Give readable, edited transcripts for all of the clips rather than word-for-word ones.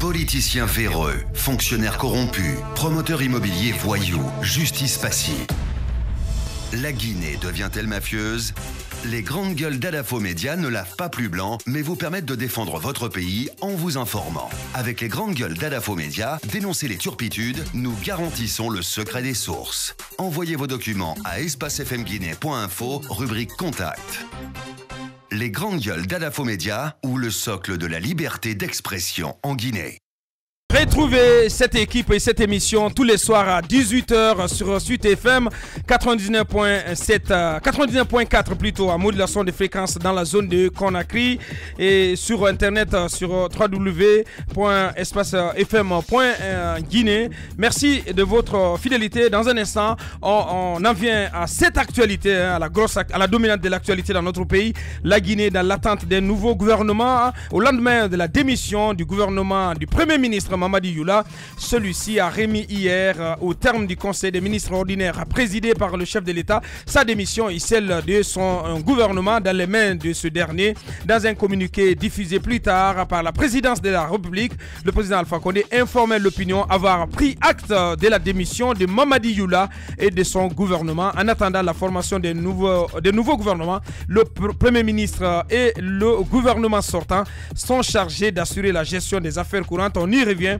Politiciens véreux, fonctionnaires corrompus, promoteurs immobiliers voyous, justice passive. La Guinée devient-elle mafieuse? Les grandes gueules d'Adafo Média ne lavent pas plus blanc, mais vous permettent de défendre votre pays en vous informant. Avec les grandes gueules d'Adafo Média, dénoncez les turpitudes, nous garantissons le secret des sources. Envoyez vos documents à espacefmguinée.info, rubrique Contact. Les grandes gueules d'Adafo Média ou le socle de la liberté d'expression en Guinée. Retrouvez cette équipe et cette émission tous les soirs à 18 h sur Suite FM 99.7, 99.4 plutôt, à modulation de fréquence dans la zone de Conakry et sur internet sur www.espacefm.guinée. Merci de votre fidélité. Dans un instant, on en vient à cette actualité, à la dominante de l'actualité dans notre pays, la Guinée dans l'attente d'un nouveau gouvernement au lendemain de la démission du gouvernement du Premier ministre Mamadi Youla. Celui-ci a remis hier, au terme du Conseil des ministres ordinaires présidé par le chef de l'État, sa démission et celle de son gouvernement dans les mains de ce dernier. Dans un communiqué diffusé plus tard par la présidence de la République, le président Alpha Condé informait l'opinion avoir pris acte de la démission de Mamadi Youla et de son gouvernement. En attendant la formation des nouveaux gouvernements, le Premier ministre et le gouvernement sortant sont chargés d'assurer la gestion des affaires courantes. On y revient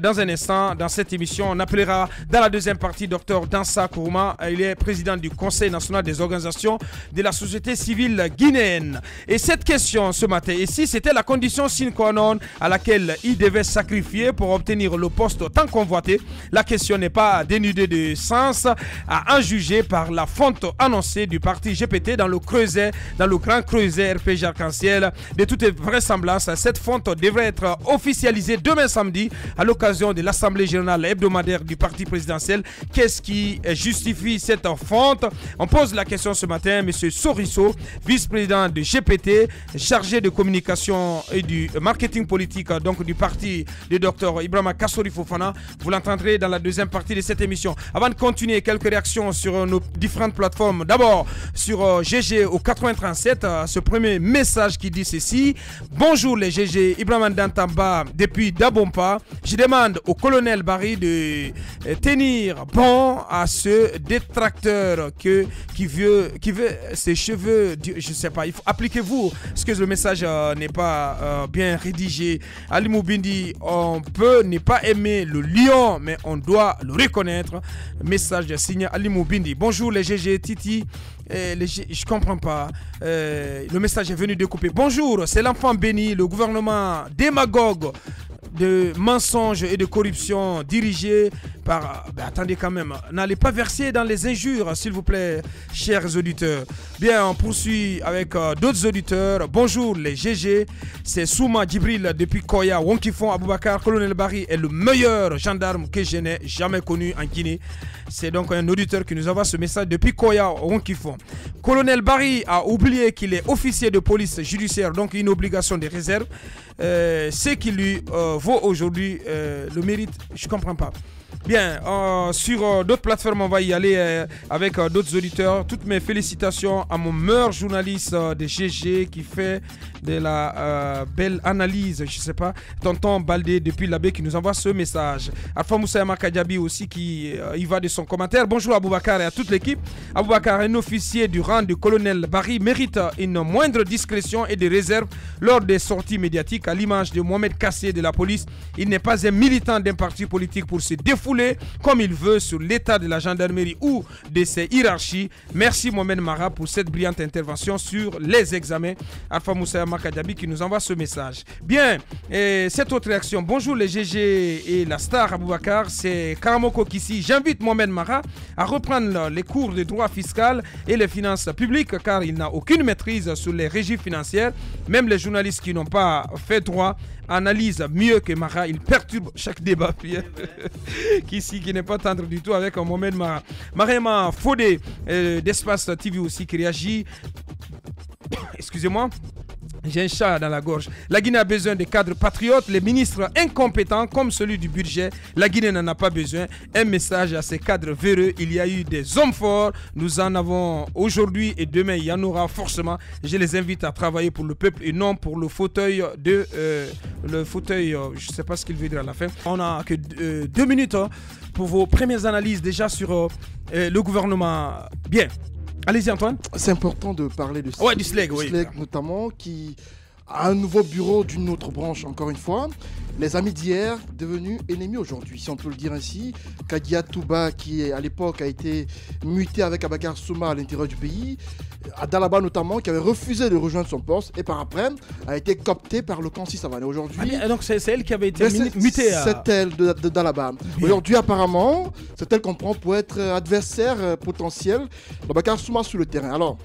dans un instant dans cette émission. On appellera dans la deuxième partie Dr Dansa Kourouma. Il est président du Conseil national des organisations de la société civile guinéenne. Et cette question ce matin, ici, c'était la condition sine qua non à laquelle il devait sacrifier pour obtenir le poste tant convoité. La question n'est pas dénudée de sens à en juger par la fonte annoncée du parti GPT dans le creuset, dans le grand creuset RPG Arc-en-Ciel. De toute vraisemblance, cette fonte devrait être officialisée demain samedi à l'occasion de l'Assemblée générale hebdomadaire du parti présidentiel. Qu'est-ce qui justifie cette fonte? On pose la question ce matin. Monsieur Soriso, vice-président de GPT, chargé de communication et du marketing politique donc du parti de Dr Ibrahima Kassori Fofana. Vous l'entendrez dans la deuxième partie de cette émission. Avant de continuer, quelques réactions sur nos différentes plateformes. D'abord sur GG au 87, ce premier message qui dit ceci. Bonjour les GG, Ibrahima Dantamba depuis Dabompa. Je demande au colonel Barry de tenir bon à ce détracteur qui veut ses cheveux, je sais pas, appliquez-vous, parce que le message n'est pas bien rédigé. Ali Moubindi, on peut ne pas aimer le lion, mais on doit le reconnaître. Message signé Ali Moubindi. Bonjour les GG Titi. Je comprends pas. Le message est venu découper. Bonjour, c'est l'enfant béni, le gouvernement démagogue de mensonges et de corruption dirigé par... attendez quand même, n'allez pas verser dans les injures s'il vous plaît, chers auditeurs. Bien, on poursuit avec d'autres auditeurs. Bonjour les GG, c'est Souma Djibril depuis Koya, Wonkifon Aboubakar. Colonel Barry est le meilleur gendarme que je n'ai jamais connu en Guinée. C'est donc un auditeur qui nous envoie ce message depuis Koya, Wonkifon. Colonel Barry a oublié qu'il est officier de police judiciaire, donc une obligation de réserve. Ce qui lui vaut aujourd'hui le mérite, je comprends pas. Bien, sur d'autres plateformes, on va y aller avec d'autres auditeurs. Toutes mes félicitations à mon meilleur journaliste de GG qui fait de la belle analyse, je sais pas, Tonton Baldé depuis l'abbé qui nous envoie ce message. Alpha Moussa Makadjabi aussi qui y va de son commentaire. Bonjour Aboubakar et à toute l'équipe. Aboubakar, un officier du rang du colonel Barry, mérite une moindre discrétion et des réserves lors des sorties médiatiques. À l'image de Mohamed Kassé de la police, il n'est pas un militant d'un parti politique pour se défouler comme il veut sur l'état de la gendarmerie ou de ses hiérarchies. Merci Mohamed Mara pour cette brillante intervention sur les examens. Alpha Moussa Makadjabi qui nous envoie ce message. Bien, et cette autre réaction. Bonjour les GG et la star Aboubakar, c'est Karamoko Kissi. J'invite Mohamed Mara à reprendre les cours de droit fiscal et les finances publiques car il n'a aucune maîtrise sur les régies financières. Même les journalistes qui n'ont pas fait droit analyse mieux que Mara, il perturbe chaque débat. Qui n'est pas tendre du tout avec Mohamed Mara. Mariama Fodé d'Espace TV aussi qui réagit. Excusez-moi. J'ai un chat dans la gorge. La Guinée a besoin de cadres patriotes, les ministres incompétents comme celui du budget. La Guinée n'en a pas besoin. Un message à ces cadres véreux. Il y a eu des hommes forts. Nous en avons aujourd'hui et demain, il y en aura forcément. Je les invite à travailler pour le peuple et non pour le fauteuil je ne sais pas ce qu'il veut dire à la fin. On n'a que 2 minutes pour vos premières analyses déjà sur le gouvernement. Bien. Allez-y Antoine. C'est important de parler de du SLEG, oui. SLEG notamment, qui a un nouveau bureau d'une autre branche, encore une fois. Les amis d'hier devenus ennemis aujourd'hui, si on peut le dire ainsi. Kadia Touba, qui à l'époque a été muté avec Abakar Souma à l'intérieur du pays, à Dalaba notamment, qui avait refusé de rejoindre son poste et par après a été coopté par le camp Sisavane. Aujourd'hui, donc c'est elle qui avait été mutée. C'est elle de Dalaba. Aujourd'hui, apparemment, c'est elle qu'on prend pour être adversaire potentiel d'Abakar Souma sur le terrain. Alors,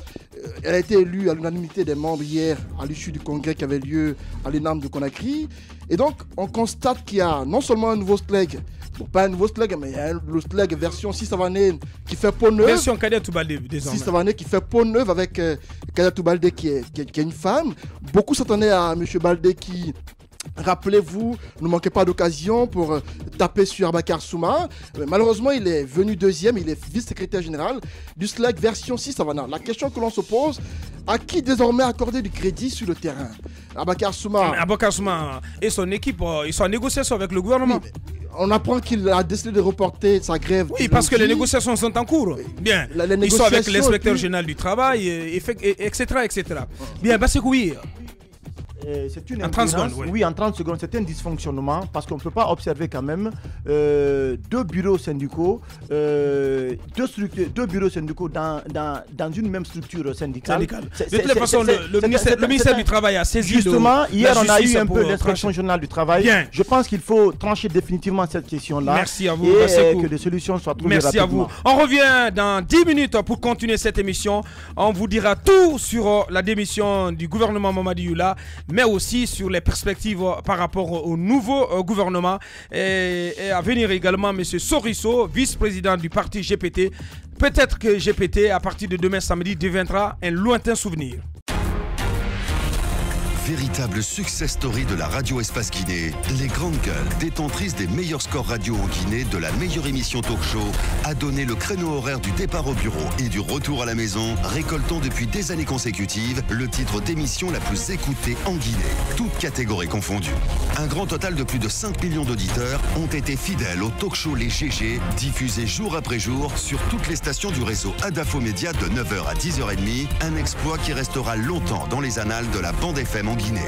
elle a été élue à l'unanimité des membres hier à l'issue du congrès qui avait lieu à l'ENAM de Conakry. Et donc, on constate qu'il y a non seulement un nouveau SLEG, bon, pas un nouveau SLEG, mais il y a le SLEG version Sisavane qui fait peau neuve. Version Kadia Toubalde, désormais. Sisavane qui fait peau neuve avec Kadia Toubalde qui est une femme. Beaucoup s'attendaient à M. Balde qui... Rappelez-vous, ne manquez pas d'occasion pour taper sur Abakar Souma. Malheureusement, il est venu deuxième, il est vice-secrétaire général du SLEG version 6 Savannah. La question que l'on se pose, à qui désormais accorder du crédit sur le terrain? Abakar Souma. Abakar Souma et son équipe, ils sont en négociation avec le gouvernement. Oui, on apprend qu'il a décidé de reporter sa grève. Oui, parce que les négociations sont en cours. Bien, ils sont avec l'inspecteur général du travail, etc. Bien, Basekou, oui. C'est une ingérence, oui, en 30 secondes, c'est un dysfonctionnement parce qu'on ne peut pas observer quand même deux bureaux syndicaux, deux bureaux syndicaux dans une même structure syndicale. De toute façon, le ministère du Travail a saisi. Justement, hier on a eu un peu l'inspection générale du travail. Bien. Je pense qu'il faut trancher définitivement cette question-là. Merci à vous. Et que des solutions soient trouvées rapidement. Merci à vous. On revient dans 10 minutes pour continuer cette émission. On vous dira tout sur la démission du gouvernement Mamadi Youla, mais aussi sur les perspectives par rapport au nouveau gouvernement et à venir également M. Soriso, vice-président du parti GPT. Peut-être que GPT, à partir de demain samedi, deviendra un lointain souvenir. Véritable success story de la radio Espace Guinée, les grandes gueules, détentrices des meilleurs scores radio en Guinée, de la meilleure émission talk show, a donné le créneau horaire du départ au bureau et du retour à la maison, récoltant depuis des années consécutives le titre d'émission la plus écoutée en Guinée, toutes catégories confondues. Un grand total de plus de 5 millions d'auditeurs ont été fidèles au talk show Les GG, diffusé jour après jour sur toutes les stations du réseau Adafo Média de 9h à 10h30, un exploit qui restera longtemps dans les annales de la bande FM en Guinée.